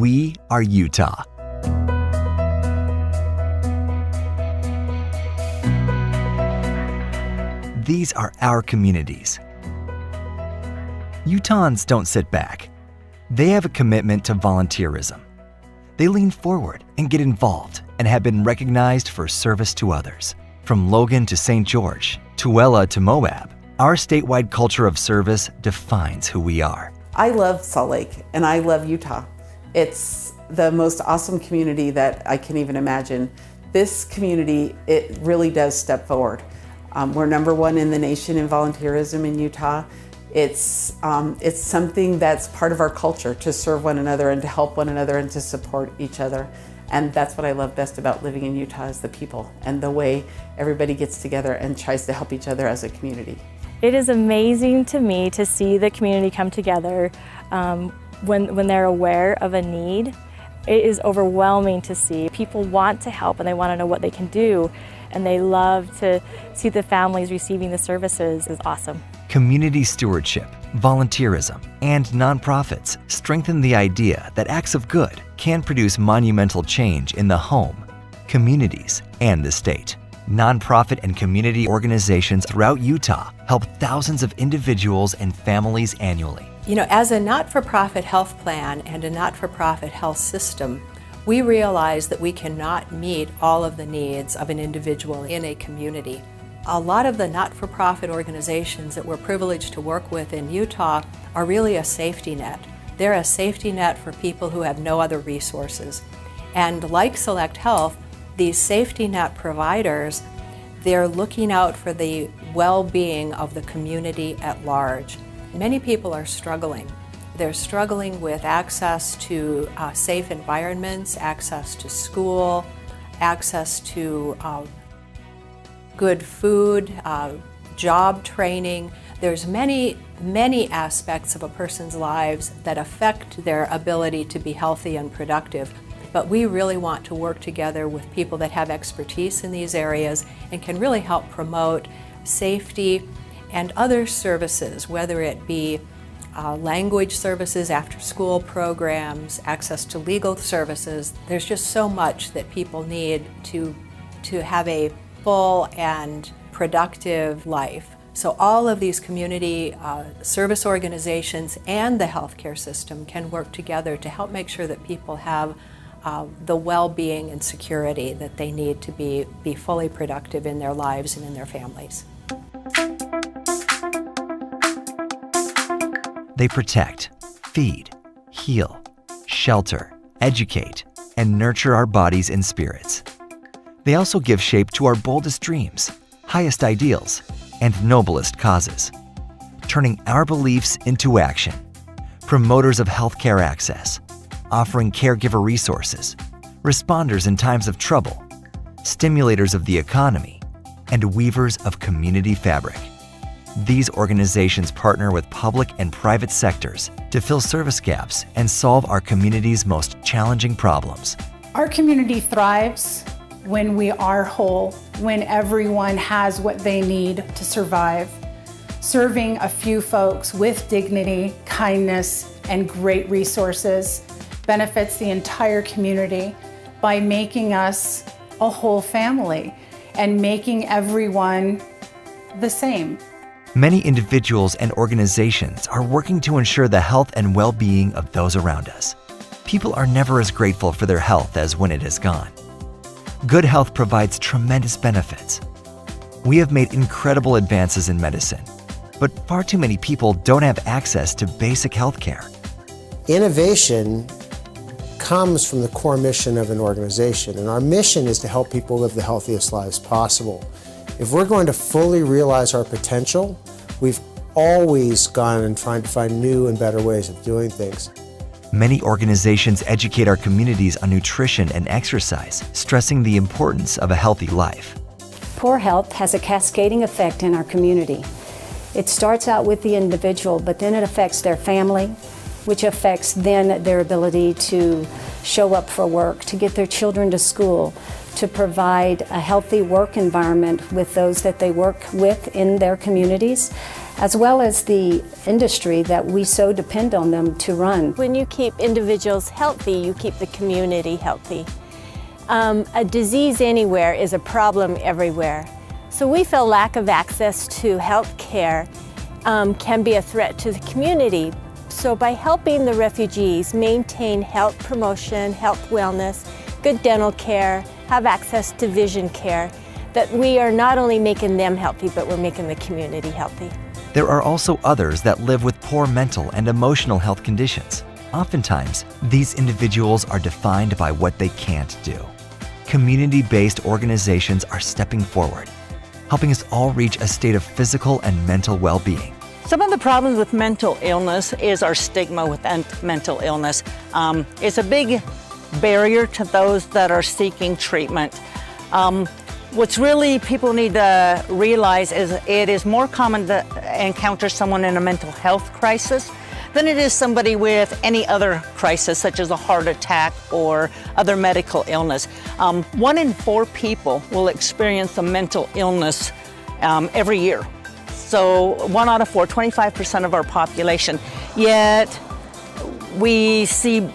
We are Utah. These are our communities. Utahns don't sit back. They have a commitment to volunteerism. They lean forward and get involved and have been recognized for service to others. From Logan to St. George, Tooele to Moab, our statewide culture of service defines who we are. I love Salt Lake and I love Utah. It's the most awesome community that I can even imagine. This community, it really does step forward. We're #1 in the nation in volunteerism in Utah. It's something that's part of our culture, to serve one another and to help one another and to support each other. And that's what I love best about living in Utah, is the people and the way everybody gets together and tries to help each other as a community. It is amazing to me to see the community come together when they're aware of a need. It is overwhelming to see. People want to help and they want to know what they can do, and they love to see the families receiving the services. Is awesome. Community stewardship, volunteerism, and nonprofits strengthen the idea that acts of good can produce monumental change in the home, communities, and the state. Nonprofit and community organizations throughout Utah help thousands of individuals and families annually. You know, as a not-for-profit health plan and a not-for-profit health system, we realize that we cannot meet all of the needs of an individual in a community. A lot of the not-for-profit organizations that we're privileged to work with in Utah are really a safety net. They're a safety net for people who have no other resources. And like Select Health, these safety net providers, they're looking out for the well-being of the community at large. Many people are struggling. They're struggling with access to safe environments, access to school, access to good food, job training. There's many aspects of a person's lives that affect their ability to be healthy and productive. But we really want to work together with people that have expertise in these areas and can really help promote safety and other services, whether it be language services, after-school programs, access to legal services. There's just so much that people need to have a full and productive life. So all of these community service organizations and the healthcare system can work together to help make sure that people have the well-being and security that they need to be fully productive in their lives and in their families. They protect, feed, heal, shelter, educate, and nurture our bodies and spirits. They also give shape to our boldest dreams, highest ideals, and noblest causes, turning our beliefs into action. Promoters of healthcare access, offering caregiver resources, responders in times of trouble, stimulators of the economy, and weavers of community fabric. These organizations partner with public and private sectors to fill service gaps and solve our community's most challenging problems. Our community thrives when we are whole, when everyone has what they need to survive. Serving a few folks with dignity, kindness, and great resources benefits the entire community by making us a whole family and making everyone the same. Many individuals and organizations are working to ensure the health and well-being of those around us. People are never as grateful for their health as when it is gone. Good health provides tremendous benefits. We have made incredible advances in medicine, but far too many people don't have access to basic health care. Innovation comes from the core mission of an organization, and our mission is to help people live the healthiest lives possible. If we're going to fully realize our potential, we've always gone and trying to find new and better ways of doing things. Many organizations educate our communities on nutrition and exercise, stressing the importance of a healthy life. Poor health has a cascading effect in our community. It starts out with the individual, but then it affects their family, which affects then their ability to show up for work, to get their children to school, to provide a healthy work environment with those that they work with in their communities. as well as the industry that we so depend on them to run. When you keep individuals healthy, you keep the community healthy. A disease anywhere is a problem everywhere. So we feel lack of access to health care can be a threat to the community. So by helping the refugees maintain health promotion, health wellness, good dental care, have access to vision care, that we are not only making them healthy, but we're making the community healthy. There are also others that live with poor mental and emotional health conditions. Oftentimes, these individuals are defined by what they can't do. Community-based organizations are stepping forward, helping us all reach a state of physical and mental well-being. Some of the problems with mental illness is our stigma with mental illness. It's a big barrier to those that are seeking treatment. What's really people need to realize is it is more common to encounter someone in a mental health crisis than it is somebody with any other crisis, such as a heart attack or other medical illness. 1 in 4 people will experience a mental illness every year. So 1 out of 4, 25% of our population. Yet we see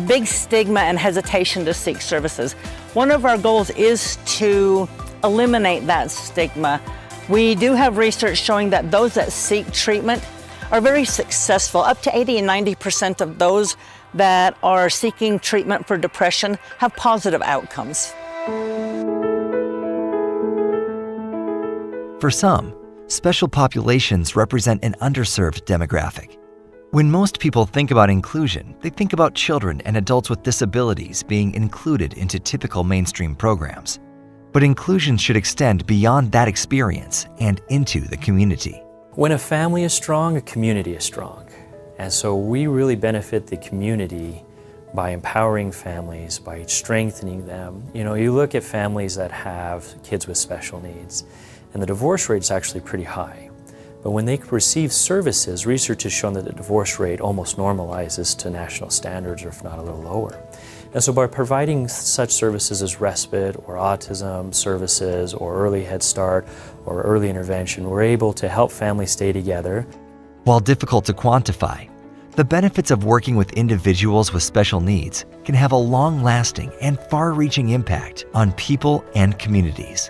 big stigma and hesitation to seek services. One of our goals is to eliminate that stigma. We do have research showing that those that seek treatment are very successful. Up to 80 and 90% of those that are seeking treatment for depression have positive outcomes. For some, special populations represent an underserved demographic. When most people think about inclusion, they think about children and adults with disabilities being included into typical mainstream programs. But inclusion should extend beyond that experience and into the community. When a family is strong, a community is strong. And so we really benefit the community by empowering families, by strengthening them. You know, you look at families that have kids with special needs, and the divorce rate is actually pretty high. But when they receive services, research has shown that the divorce rate almost normalizes to national standards, or if not a little lower. And so by providing such services as respite or autism services or early Head Start or early intervention, we're able to help families stay together. While difficult to quantify, the benefits of working with individuals with special needs can have a long-lasting and far-reaching impact on people and communities.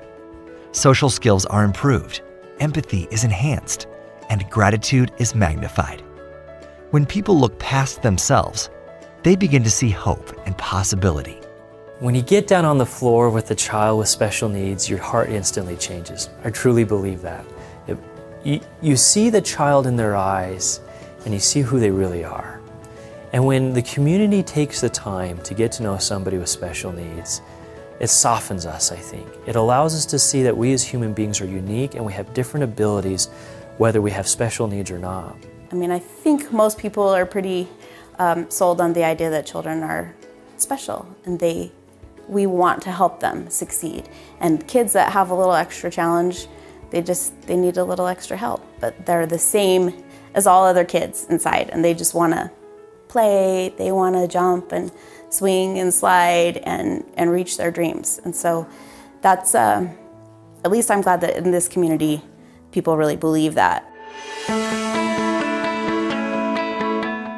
Social skills are improved, empathy is enhanced, and gratitude is magnified. When people look past themselves, they begin to see hope and possibility. When you get down on the floor with a child with special needs, your heart instantly changes. I truly believe that. You see the child in their eyes, and you see who they really are. And when the community takes the time to get to know somebody with special needs, it softens us, I think. It allows us to see that we as human beings are unique and we have different abilities, whether we have special needs or not. I mean, I think most people are pretty sold on the idea that children are special and we want to help them succeed. And kids that have a little extra challenge, they need a little extra help, but they're the same as all other kids inside, and they just want to play, they want to jump and swing and slide and reach their dreams. And so that's, at least I'm glad that in this community, people really believe that.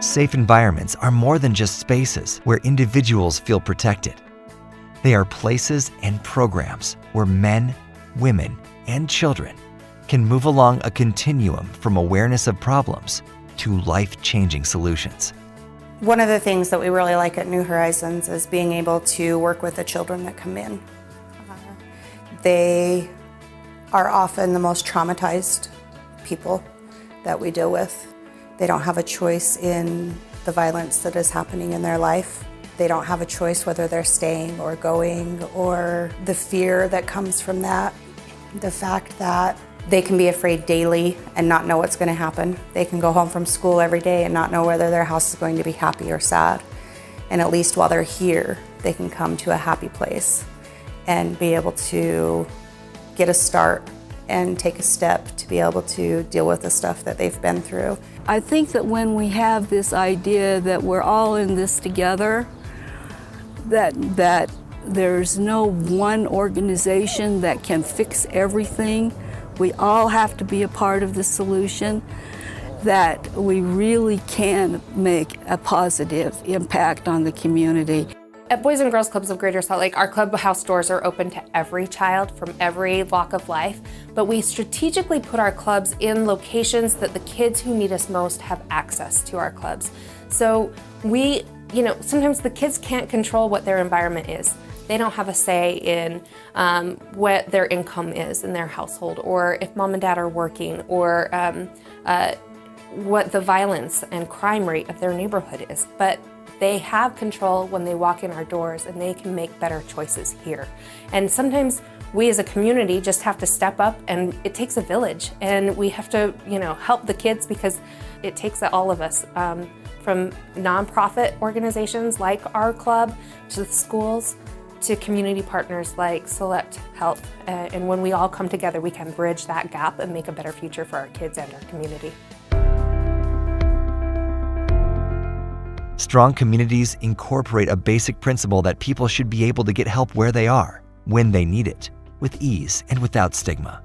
Safe environments are more than just spaces where individuals feel protected. They are places and programs where men, women, and children can move along a continuum from awareness of problems to life-changing solutions. One of the things that we really like at New Horizons is being able to work with the children that come in. They are often the most traumatized people that we deal with. They don't have a choice in the violence that is happening in their life. They don't have a choice whether they're staying or going, or the fear that comes from that. The fact that they can be afraid daily and not know what's going to happen. They can go home from school every day and not know whether their house is going to be happy or sad. And at least while they're here, they can come to a happy place and be able to get a start and take a step to be able to deal with the stuff that they've been through. I think that when we have this idea that we're all in this together, that there's no one organization that can fix everything, we all have to be a part of the solution, that we really can make a positive impact on the community. At Boys and Girls Clubs of Greater Salt Lake, our clubhouse doors are open to every child from every walk of life, but we strategically put our clubs in locations that the kids who need us most have access to our clubs. So sometimes the kids can't control what their environment is. They don't have a say in what their income is in their household, or if mom and dad are working, or what the violence and crime rate of their neighborhood is. But they have control when they walk in our doors, and they can make better choices here. And sometimes we as a community just have to step up, and it takes a village, and we have to, help the kids, because it takes all of us, from nonprofit organizations like our club, to the schools, to community partners like Select Health. And when we all come together, we can bridge that gap and make a better future for our kids and our community. Strong communities incorporate a basic principle that people should be able to get help where they are, when they need it, with ease and without stigma.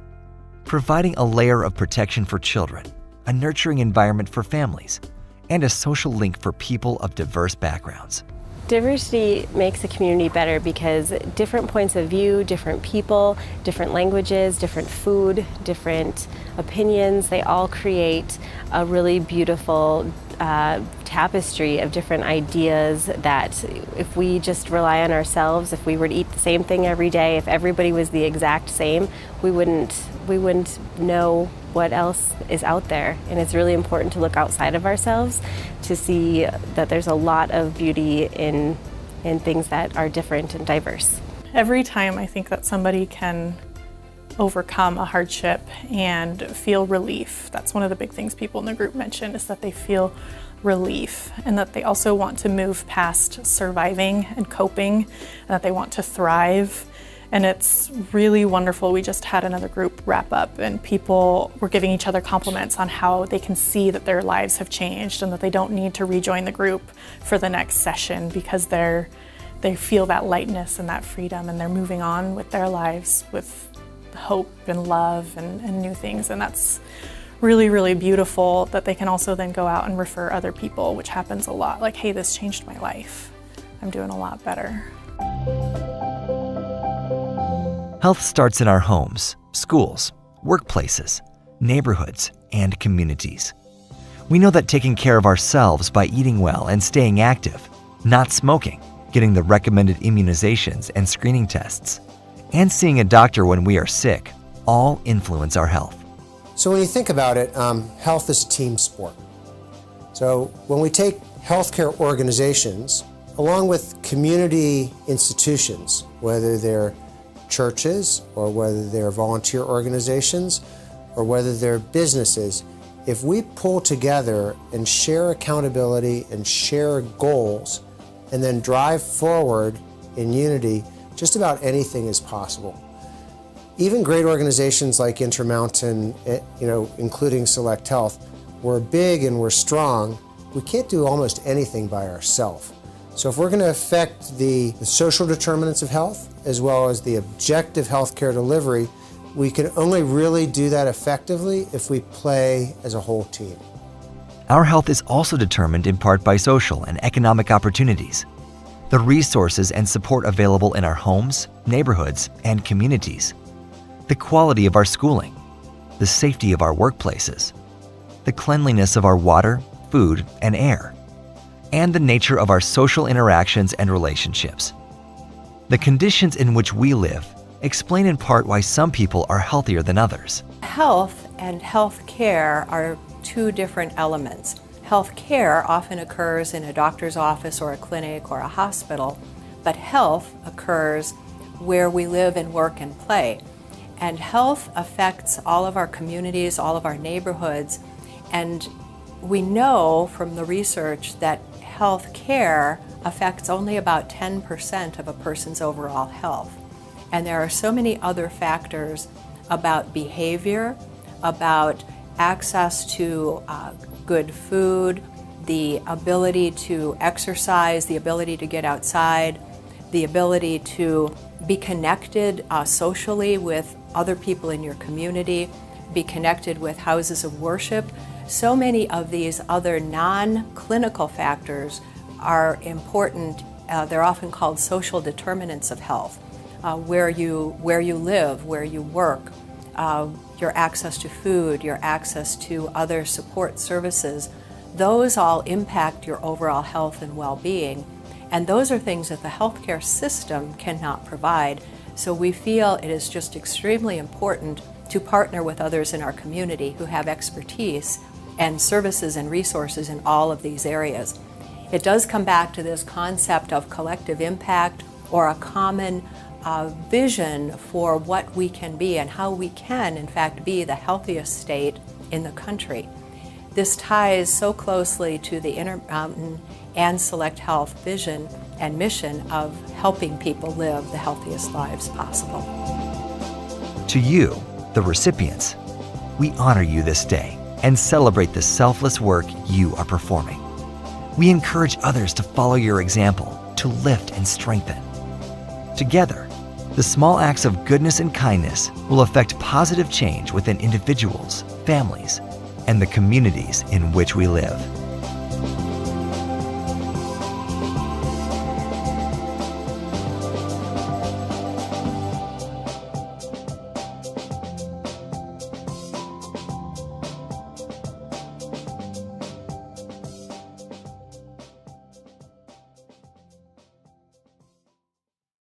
Providing a layer of protection for children, a nurturing environment for families, and a social link for people of diverse backgrounds. Diversity makes a community better because different points of view, different people, different languages, different food, different opinions, they all create a really beautiful tapestry of different ideas that if we just rely on ourselves, if we were to eat the same thing every day, if everybody was the exact same, we wouldn't know what else is out there. And it's really important to look outside of ourselves to see that there's a lot of beauty in things that are different and diverse. Every time I think that somebody can overcome a hardship and feel relief. That's one of the big things people in the group mention, is that they feel relief, and that they also want to move past surviving and coping, and that they want to thrive. And it's really wonderful. We just had another group wrap up, and people were giving each other compliments on how they can see that their lives have changed, and that they don't need to rejoin the group for the next session, because they feel that lightness and that freedom, and they're moving on with their lives with hope and love and new things. And that's really, really beautiful, that they can also then go out and refer other people, which happens a lot. Like, hey, this changed my life. I'm doing a lot better. Health starts in our homes, schools, workplaces, neighborhoods, and communities. We know that taking care of ourselves by eating well and staying active, not smoking, getting the recommended immunizations and screening tests, and seeing a doctor when we are sick all influence our health. So when you think about it, health is a team sport. So when we take healthcare organizations, along with community institutions, whether they're churches or whether they're volunteer organizations or whether they're businesses, if we pull together and share accountability and share goals and then drive forward in unity, just about anything is possible. Even great organizations like Intermountain, including Select Health, we're big and we're strong. We can't do almost anything by ourselves. So if we're going to affect the social determinants of health as well as the objective healthcare delivery, we can only really do that effectively if we play as a whole team. Our health is also determined in part by social and economic opportunities. The resources and support available in our homes, neighborhoods, and communities. The quality of our schooling. The safety of our workplaces. The cleanliness of our water, food, and air. And the nature of our social interactions and relationships. The conditions in which we live explain in part why some people are healthier than others. Health and health care are two different elements. Health care often occurs in a doctor's office or a clinic or a hospital, but health occurs where we live and work and play. And health affects all of our communities, all of our neighborhoods, and we know from the research that health care affects only about 10% of a person's overall health. And there are so many other factors about behavior, about access to good food, the ability to exercise, the ability to get outside, the ability to be connected socially with other people in your community, be connected with houses of worship. So many of these other non-clinical factors are important. They're often called social determinants of health. Where you live, where you work, your access to food, your access to other support services, those all impact your overall health and well-being. And those are things that the healthcare system cannot provide. So we feel it is just extremely important to partner with others in our community who have expertise and services and resources in all of these areas. It does come back to this concept of collective impact, or a common vision for what we can be and how we can, in fact, be the healthiest state in the country. This ties so closely to the Intermountain and Select Health vision and mission of helping people live the healthiest lives possible. To you, the recipients, we honor you this day and celebrate the selfless work you are performing. We encourage others to follow your example, to lift and strengthen. Together, the small acts of goodness and kindness will affect positive change within individuals, families, and the communities in which we live.